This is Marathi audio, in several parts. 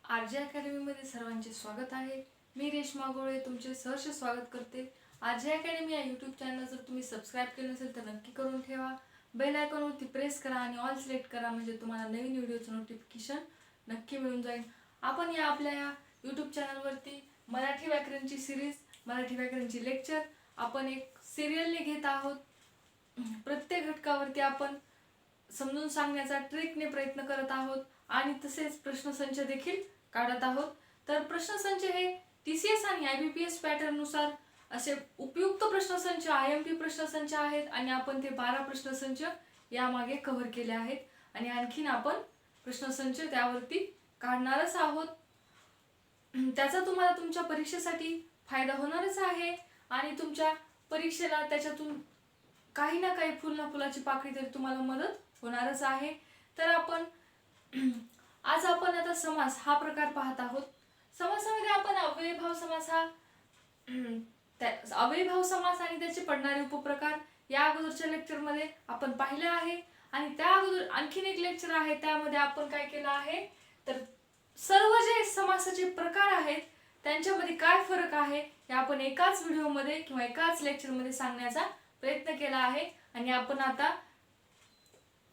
आरजे अकॅडमीमध्ये सर्वांचे स्वागत आहे. मी रेश्मा गोळे तुमचे सहर्ष स्वागत करते. आरजे अकॅडमी या यूट्यूब चॅनल जर तुम्ही सबस्क्राईब केलं नसेल तर नक्की करून ठेवा. बेल आयकॉनवरती प्रेस करा आणि ऑल सिलेक्ट करा, म्हणजे तुम्हाला नवीन व्हिडिओचं नोटिफिकेशन नक्की मिळून जाईल. आपण आपल्या या यूट्यूब चॅनलवरती मराठी व्याकरणची सिरीज, मराठी व्याकरणची लेक्चर आपण एक सिरियलने घेत आहोत. प्रत्येक घटकावरती आपण समजून सांगण्याचा ट्रिकने प्रयत्न करत आहोत आणि तसेच प्रश्नसंच देखील काढत आहोत. तर प्रश्नसंच हे TCS आणि IBPS पॅटर्ननुसार असे उपयुक्त प्रश्नसंच IMP प्रश्नसंच आहेत आणि आपण ते 12 प्रश्नसंच यामागे कव्हर केले आहेत आणि आणखीन आपण प्रश्नसंच त्यावरती काढणारच आहोत. त्याचा तुम्हाला तुमच्या परीक्षेसाठी फायदा होणारच आहे आणि तुमच्या परीक्षेला त्याच्यातून काही ना काही फुल ना फुलाची पाकळी तरी तुम्हाला मदत होणारच आहे. तर आज आपण आता समास हा प्रकार पाहत आहोत. समासामध्ये आपण अव्ययभाव समास अव्ययभाव समास आणि त्याचे पडणारे उपप्रकार या अगोदरच्या लेक्चरमध्ये आपण पाहिले आहे आणि त्या अगोदर आणखीन एक लेक्चर आहे, त्यामध्ये आपण काय केलं आहे तर सर्व जे समासाचे प्रकार आहेत त्यांच्यामध्ये काय फरक आहे हे आपण एकाच व्हिडिओमध्ये किंवा एकाच लेक्चरमध्ये सांगण्याचा प्रयत्न केला आहे. आणि आपण आता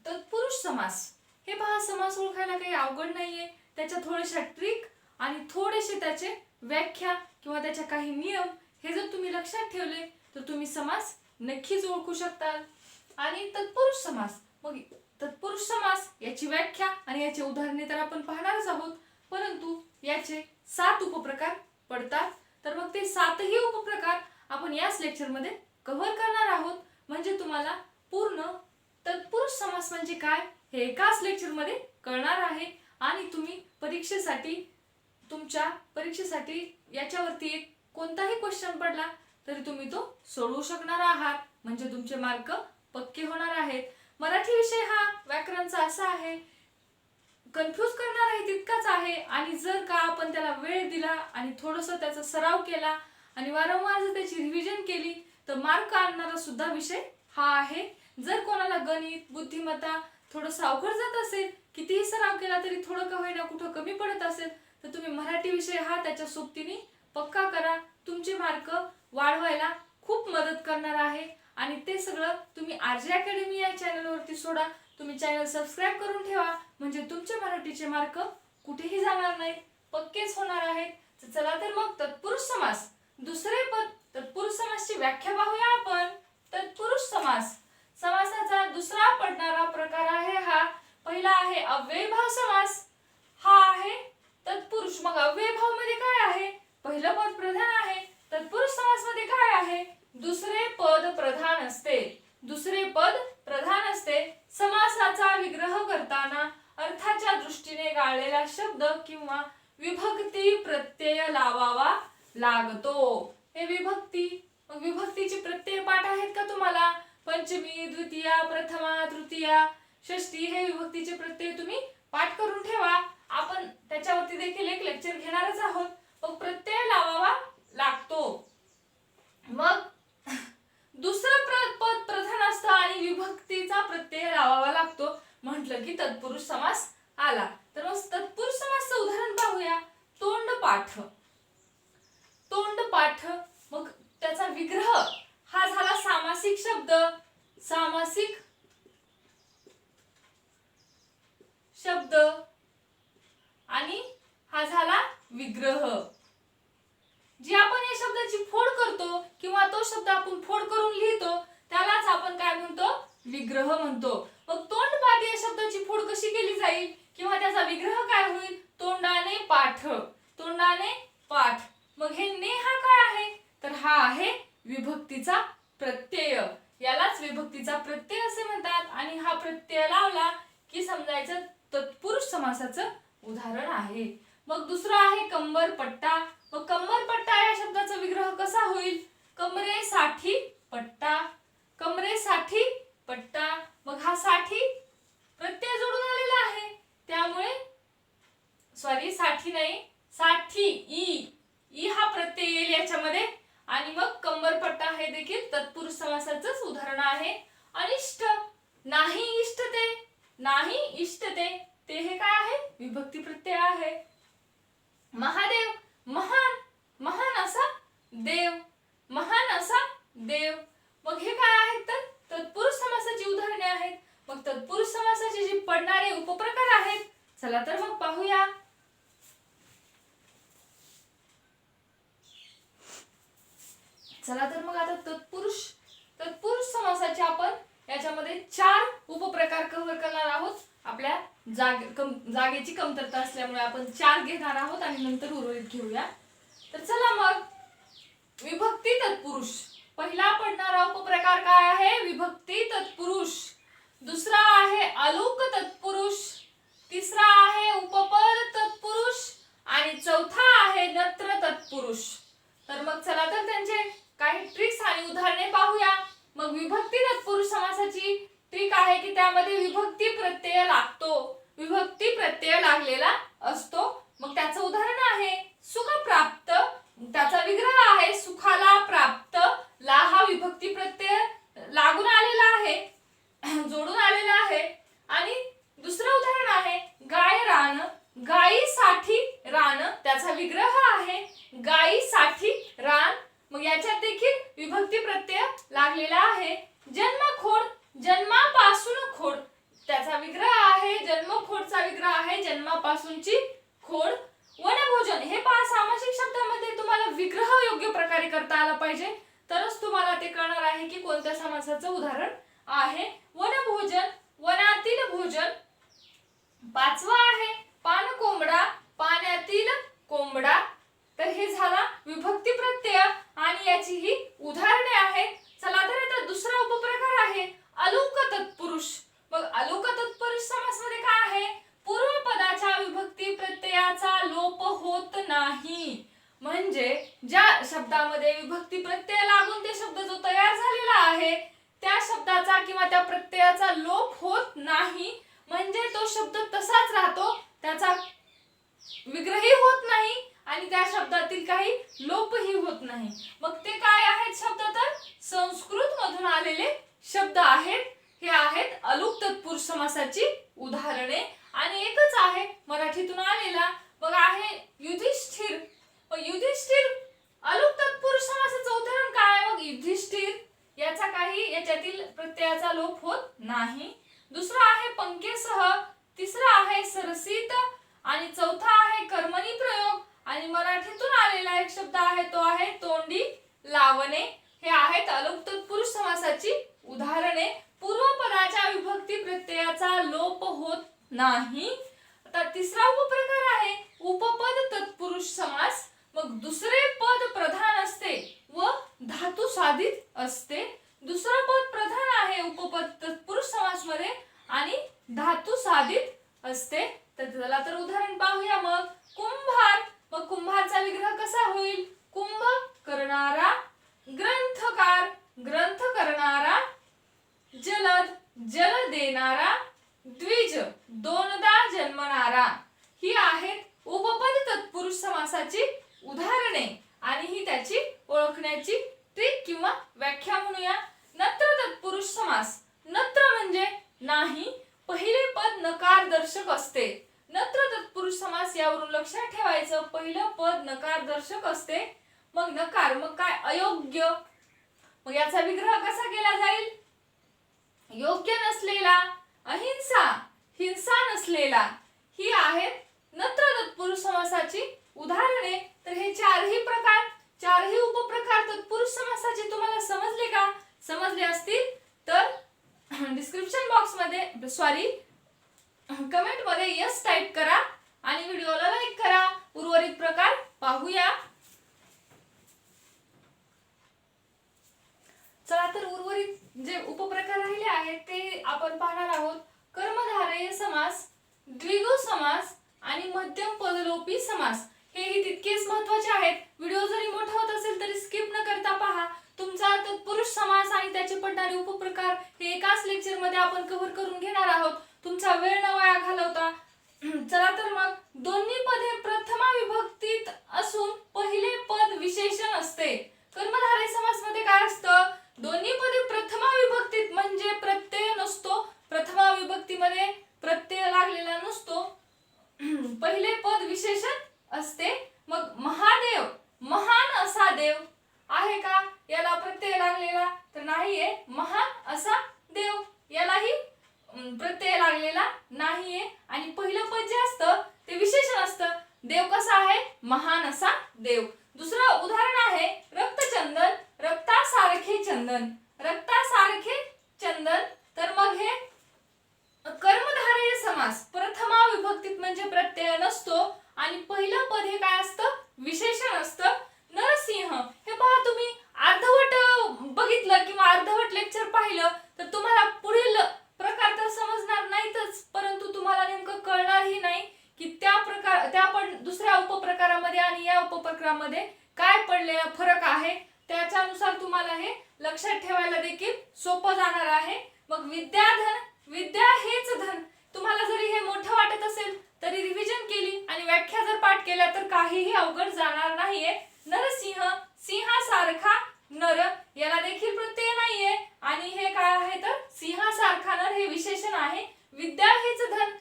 तत्पुरुष समास हे पहा, समास ओळखायला काही अवघड नाहीये. त्याच्या थोड्याशा ट्रिक आणि थोडेसे त्याचे व्याख्या किंवा त्याच्या काही नियम हे जर तुम्ही लक्षात ठेवले तर तुम्ही समास नक्कीच ओळखू शकता. आणि तत्पुरुष समास, मग तत्पुरुष समास याची व्याख्या आणि याचे उदाहरणे तर आपण पाहणारच आहोत, परंतु याचे 7 उपप्रकार पडतात. तर मग ते 7ही उपप्रकार आपण याच लेक्चरमध्ये कव्हर करणार आहोत, म्हणजे तुम्हाला पूर्ण तत्पुरुष समास म्हणजे काय हे एकाच लेक्चरमध्ये कळणार आहे आणि तुम्ही तुमच्या परीक्षेसाठी याच्यावरती एक कोणताही क्वेश्चन पडला तरी तुम्ही तो सोडवू शकणार आहात, म्हणजे तुमचे मार्क पक्के होणार आहेत. मराठी विषय हा व्याकरणचा असा आहे, कन्फ्यूज करणार आहे तितकाच आहे आणि जर का आपण त्याला वेळ दिला आणि थोडंसं त्याचा सराव केला आणि वारंवार जर त्याची रिव्हिजन केली तर मार्क आणणारा सुद्धा विषय हा आहे. जर कोणाला गणित, बुद्धिमत्ता थोडंसं अवघड जात असेल, कितीही सराव केला तरी थोडं का होईना कुठं कमी पडत असेल तर तुम्ही मराठी विषय हा त्याच्या सोबतीने पक्का करा. तुमचे मार्क वाढवायला खूप मदत करणार आहे आणि ते सगळं तुम्ही आरजे अकॅडमी या चॅनलवरती सोडा. तुम्ही चॅनल सबस्क्राईब करून ठेवा, म्हणजे तुमचे मराठीचे मार्क कुठेही जाणार नाहीत, पक्केच होणार आहेत. चला तर मग तत्पुरुष समास दुसरे पद तत्पुरुष समासची व्याख्या पाहूया आपण. तत्पुरुष समास, समासाचा दुसरा पडणारा प्रकार आहे हा. पहिला आहे अव्ययभाव समास, हा आहे तत्पुरुष. मग अव्ययभाव मध्ये काय आहे? पहिलं पद प्रधान आहे. तत्पुरुष समास मध्ये काय आहे? दुसरे पद प्रधान असते. दुसरे पद प्रधान असते. समासाचा विग्रह करताना अर्थाच्या दृष्टीने गाळलेला शब्द किंवा विभक्ती प्रत्यय लावावा लागतो. हे विभक्तीचे प्रत्यय पाठ आहेत का तुम्हाला? पंचमी, द्वितीया, प्रथमा, तृतीया, षष्टी हे विभक्तीचे प्रत्यय तुम्ही पाठ करून ठेवा. आपण त्याच्यावरती देखील एक लेक्चर घेणारच आहोत. मग प्रत्यय लावावा लागतो. मग दुसरं पद प्रधान असतं आणि विभक्तीचा प्रत्यय लावावा लागतो म्हटलं की तत्पुरुष समास आला. तर मग तत्पुरुष समासचं उदाहरण पाहूया. तोंडपाठ. तोंडपाठ, मग त्याचा विग्रह हा झाला सामासिक शब्द. सामासिक शब्द आणि हा झाला विग्रह. जे आपण या शब्दाची फोड करतो किंवा तो शब्द आपण फोड करून लिहितो त्यालाच आपण काय म्हणतो? विग्रह म्हणतो. मग तोंडपाठ या शब्दाची फोड कशी केली जाईल किंवा त्याचा विग्रह काय होईल? तोंडाने पाठ. तोंडाने पाठ. मग हे ने हा काय आहे? तर हा आहे विभक्तीचा प्रत्यय. यालाच विभक्तीचा प्रत्यय असे म्हणतात आणि हा प्रत्यय लावला की समजायचं तत्पुरुष समासाचं उदाहरण आहे. मग दुसरा आहे कंबरपट्टा. मग कंबरपट्टा या शब्दाचा विग्रह कसा होईल? कमरेसाठी पट्टा. कमरेसाठी पट्टा. मग हा साठी प्रत्यय जोडून आलेला आहे, त्यामुळे साठी नाही, साठी ई हा प्रत्यय येईल याच्यामध्ये आणि मग कंबरपट्टा हे देखील तत्पुरुष समासाचंच उदाहरण आहे. अनिष्ट, नाही इष्ट ते. नाही इष्ट ते, ते हे काय आहे? विभक्ती प्रत्यय आहे. पडणारे उपप्रकार आहेत. चला तर मग पाहूया. चला तर मग आता तत्पुरुष समासाचे आपण याच्यामध्ये 4 उपप्रकार कव्हर करणार आहोत. आपल्या जागेची कमतरता असल्यामुळे आपण 4 घेणार आहोत आणि नंतर उर्वरित घेऊया. तर चला मग विभक्ती तत्पुरुष. पहिला पडणारा उपप्रकार काय आहे? विभक्ती तत्पुरुष. दुसरा आहे अलुक तत्पुरुष. तिसरा आहे उपपद तत्पुरुष आणि चौथा आहे नत्र तत्पुरुष. तर मग चला तर त्यांचे काही ट्रिक्स आणि उदाहरणे पाहूया. मग विभक्ती तत्पुरुष समासाची ट्रिक आहे की त्यामध्ये विभक्ती प्रत्यय लागतो. विभक्ती प्रत्यय लागलेला असतो. मग त्याचं उदाहरण आहे सुखप्राप्त. त्याचा विग्रह आहे सुखाला प्राप्त. ला हा विभक्ती प्रत्यय लागून आलेला आहे, जोडून आलेला आहे. आणि दुसरं उदाहरण आहे गायरान. गायीसाठी रान. त्याचा विग्रह आहे गायीसाठी रान. मग याच्यात देखील विभक्ती प्रत्यय लागलेला आहे. जन्मखोड. जन्मापासून खोड. त्याचा विग्रह आहे जन्मखोडचा विग्रह आहे जन्मापासूनची खोड. वनभोजन. हे 5 सामासिक शब्दांमध्ये तुम्हाला विग्रह योग्य प्रकारे करता आला पाहिजे, तरच तुम्हाला ते कळणार आहे की कोणत्या समासाचं उदाहरण आहे. वनभोजन, वनातील भोजन. 5वा आहे पान कोंबडा. पाण्यातील कोंबडा. तर हे झाला विभक्ती प्रत्यय आणि याची ही उदाहरणे आहेत. चला तर आता दुसरा उपप्रकार आहे अलुक तत्पुरुष. मग अलुक तत्पुरुष समासामध्ये काय आहे? पूर्वपदाच्या विभक्ती प्रत्ययाचा लोप होत नाही. म्हणजे ज्या शब्दामध्ये विभक्ती प्रत्यय लागून ते शब्द जो तयार झालेला आहे त्या शब्दाचा किंवा त्या प्रत्ययाचा लोप होत नाही. म्हणजे तो शब्द तसाच राहतो, त्याचा विग्रही होत नाही आणि त्या शब्दातील काही लोपही होत नाही. मग ते काय आहेत शब्द? तर संस्कृत मधून आलेले शब्द आहेत. हे आहेत अलुक तत्पुरुष समासाची उदाहरणे. आणि एकच आहे मराठीतून आलेला, मग आहे युधिष्ठिर. मग युधिष्ठिर अलुक तत्पुरुष समासाचं उदाहरण काय? मग युधिष्ठिर याचा काही याच्यातील प्रत्ययाचा लोप होत नाही. दुसरा आहे पंकेसह. तिसरा आहे सरसित आणि चौथा आहे कर्मणी प्रयोग. आणि मराठीतून आलेला एक शब्द आहे तो आहे तोंडी लावणे. हे आहेत अलुक तत्पुरुष समासाची उदाहरणे. पूर्वपदाच्या विभक्ती प्रत्ययाचा लोप होत नाही. आता तिसरा उपप्रकार आहे उपपद तत्पुरुष समास. मग दुसरे पद प्रधान असते व धातू साधित असते. दुसरं पद प्रधान आहे उपपद तत्पुरुष समास मध्ये आणि धातू साधित असते. तर चला तर उदाहरण पाहूया. मग कुंभार. मग कुंभारचा विग्रह कसा होईल? कुंभ करणारा. ग्रंथकार. ग्रंथ करणारा. जलद. जल देणारा. द्विज. दोनदा जन्मणारा. ही आहेत उपपद तत्पुरुष समासाची उदाहरणे आणि ही त्याची ओळखण्याची ट्रिक किंवा व्याख्या म्हणूया. नत्र तत्पुरुष समास. नत्र म्हणजे नाही. पहिले पद नकार दर्शक असते. नत्र तत्पुरुष समास यावरून लक्षात ठेवायचं, पहिलं पद नकार दर्शक असते. मग नकार, मग काय? अयोग्य. मग याचा विग्रह कसा केला जाईल? योग्य नसलेला. अहिंसा. हिंसा नसलेला. ही आहेत नत्र तत्पुरुष समासाची उदाहरणे. तर हे चारही उपप्रकार तत्पुरुष समासाचे तुम्हाला समजले का? समजले असतील तर डिस्क्रिप्शन बॉक्स मध्ये कमेंट मध्ये यस टाइप करा आणि व्हिडिओला लाईक करा. उर्वरित प्रकार पाहूया. चला तर उर्वरित जे उपप्रकार राहिले आहेत ते आपण पाहणार आहोत. कर्मधारय समास, द्विगु समास आणि मध्यम पदलोपी समास. हेही तितकेच महत्त्वाचे आहेत. व्हिडिओ जरी मोठा होत असेल तरी स्किप न करता पहा. तुमचा तत्पुरुष समास आणि त्याचे पडणारे उपप्रकार हे एकाच लेक्चर मध्ये आपण कव्हर करून घेणार आहोत. तुमचा वेळ न वाया घालवता चला तर मग दोन्ही पदे प्रथमा विभक्तीत असून पहिले पद विशेषण असते. कर्मधारय समास मध्ये काय असतं? दोन्ही पदे प्रथमा विभक्तीत म्हणजे प्रत्यय नसतो. प्रथमा विभक्तीमध्ये प्रत्यय लागलेला नसतो. पहिले पद विशेषण असते. मग महादेव. महान असा देव आहे का? याला प्रत्यय लागलेला तर नाहीये. महान असा देव यालाही प्रत्यय लागलेला नाही. नाहीये आणि पहिलं पद जे असतं ते विशेषण असतं. देव कसा आहे? महान असा देव. दुसरं उदाहरण आहे रक्तचंदन, रक्तासारखे चंदन. रक्तासारखे चंदन, तर मग हे कर्मधारय समास प्रथमा विभक्तीत म्हणजे प्रत्यय नसतो आणि पहिलं पद हे काय असतं? विशेषण असतं. नरसिंह हे पहा, तुम्ही अर्धवट बघितलं किंवा अर्धवट लेक्चर पाहिलं तर तुम्हाला पुढील प्रकार तर समजणार नाहीतच, परंतु तुम्हाला नेमकं कळणारही नाही की त्या दुसऱ्या उपप्रकारामध्ये आणि या उपप्रकारामध्ये काय पडलेला फरक आहे. त्याच्यानुसार तुम्हाला हे लक्षात ठेवायला देखील सोपं जाणार आहे. मग विद्याधन, विद्या हेच धन. तुम्हाला जरी हे मोठं वाटत असेल तरी रिव्हिजन केली आणि व्याख्या जर पाठ केल्या तर काहीही अवघड जाणार नाहीये. नरसिंह, सिंहासारखा नर, याला देखील प्रत्यय नाहीये आणि हे काय आहे तर सिंहासारखा नर हे विशेषण आहे. विद्या हेच धन,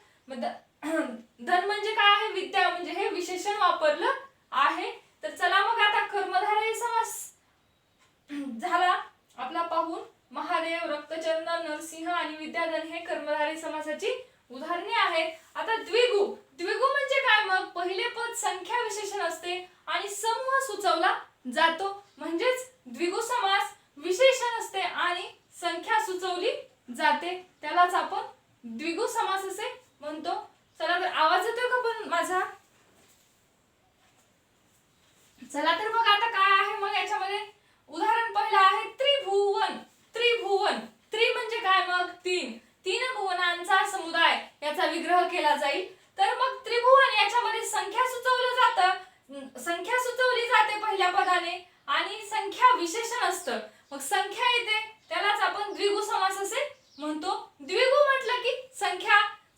धन म्हणजे काय आहे? विद्या म्हणजे हे विशेषण वापरलं आहे. तर चला मग आता कर्मधारय समास झाला आपला पाहून. महादेव, रक्तचंदन, नरसिंह आणि विद्याधन हे कर्मधारय समासाची उदाहरणे आहेत. आता द्विगु, द्विगु म्हणजे काय? मग पहिले पद संख्या विशेषण असते आणि समूह सुचवला जातो, म्हणजेच द्विगु समास विशेषण असते आणि संख्या सुचवली जाते, त्यालाच आपण द्विगु समास असे म्हणतो. चला तर आवाज येतोय का पण माझा? चला तर मग आता काय आहे मग याच्यामध्ये उदाहरण पहिलं आहे त्रिभुवन. त्रिभुवन, त्रि म्हणजे काय? मग तीन, तीन भुवनांचा समुदाय याचा विग्रह केला जाईल. तर मग त्रिभुवन याच्यामध्ये संख्या सुचवलं जातं, संख्या सुचवली जाते पहिल्या पदाने आणि संख्या विशेषण असतं. मग संख्या येते त्यालाच आपण द्विगु समास असे म्हणतो. द्विगु म्हटलं की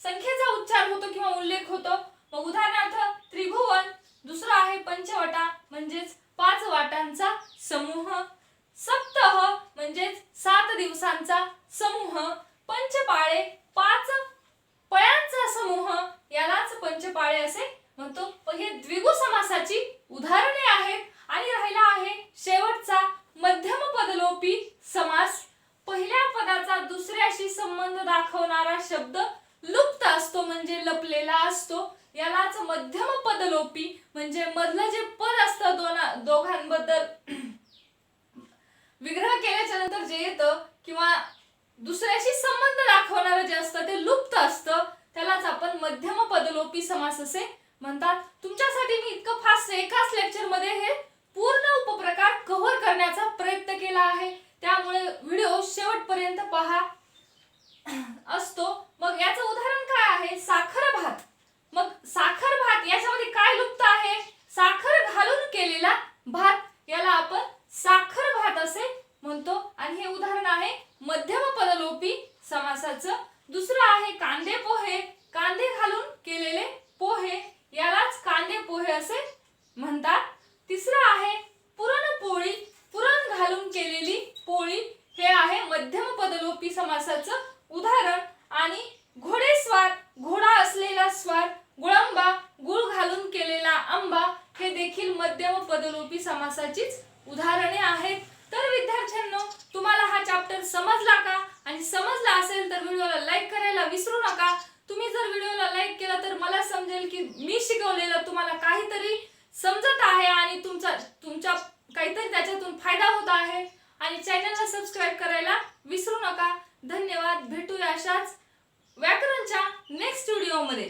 संख्येचा उच्चार होतो किंवा उल्लेख होतो. मग उदाहरणार्थ त्रिभुवन. दुसरं आहे पंचवटा म्हणजेच 5 वाटांचा समूह. सप्ताह म्हणजेच 7 दिवसांचा समूह. पंचपाळे 5 पळ्यांचा समूह, यालाच पंचपाळे असे म्हणतो. हे द्विगु समासाची उदाहरणे आहेत. आणि राहिला आहे शेवटचा मध्यम पदलोपी समास. पहिल्या पदाचा दुसऱ्याशी संबंध दाखवणारा शब्द लुप्त असतो म्हणजे लपलेला असतो, यालाच मध्यम पदलोपी म्हणजे मधलं जे पद असतं दोघांबद्दल विग्रह केल्याच्या नंतर जे येतं किंवा दुसऱ्याशी संबंध दाखवणारं जे असतं ते लुप्त असतं, त्यालाच आपण मध्यम पदलोपी समास असे म्हणतात. तुमच्यासाठी मी इतकं फास्ट एकाच लेक्चर मध्ये हे पूर्ण उपप्रकार कव्हर करण्याचा प्रयत्न केला आहे, त्यामुळे व्हिडिओ शेवटपर्यंत पहा असतो. मग याचं उदाहरण काय आहे? साखर भात. मग साखर भात याच्यामध्ये काय लुप्त आहे? साखर घालून केलेला भात, याला आपण साखर भात असे म्हणतो आणि हे उदाहरण आहे मध्यम पदलोपी समासाचं. दुसरं आहे कांदे पोहे. कांदे घालून केलेले पोहे, यालाच कांदे पोहे असे म्हणतात. तिसरं आहे पुरणपोळी. पुरण घालून केलेली पोळी, हे आहे मध्यम पदलोपी समासाचं उदाहरण. आणि घोडेस्वार, घोडा असलेला स्वार. गुळंबा, गुळ घालून केलेला आंबा, हे देखील मध्यम पदलोपी समासाचीच उदाहरणे आहेत. तर विद्यार्थ्यांनो, तुम्हाला हा चॅप्टर समजला का? आणि समजला असेल तर व्हिडिओला लाईक करायला विसरू नका. तुम्ही जर व्हिडिओला लाईक केला तर मला समजेल की मी शिकवलेलं तुम्हाला काहीतरी समजत आहे आणि तुमच्या काहीतरी त्याच्यातून फायदा होत आहे. आणि चॅनलला सबस्क्राईब करायला विसरू नका. धन्यवाद. भेटूया अशाच व्याकरणच्या नेक्स्ट व्हिडिओमध्ये.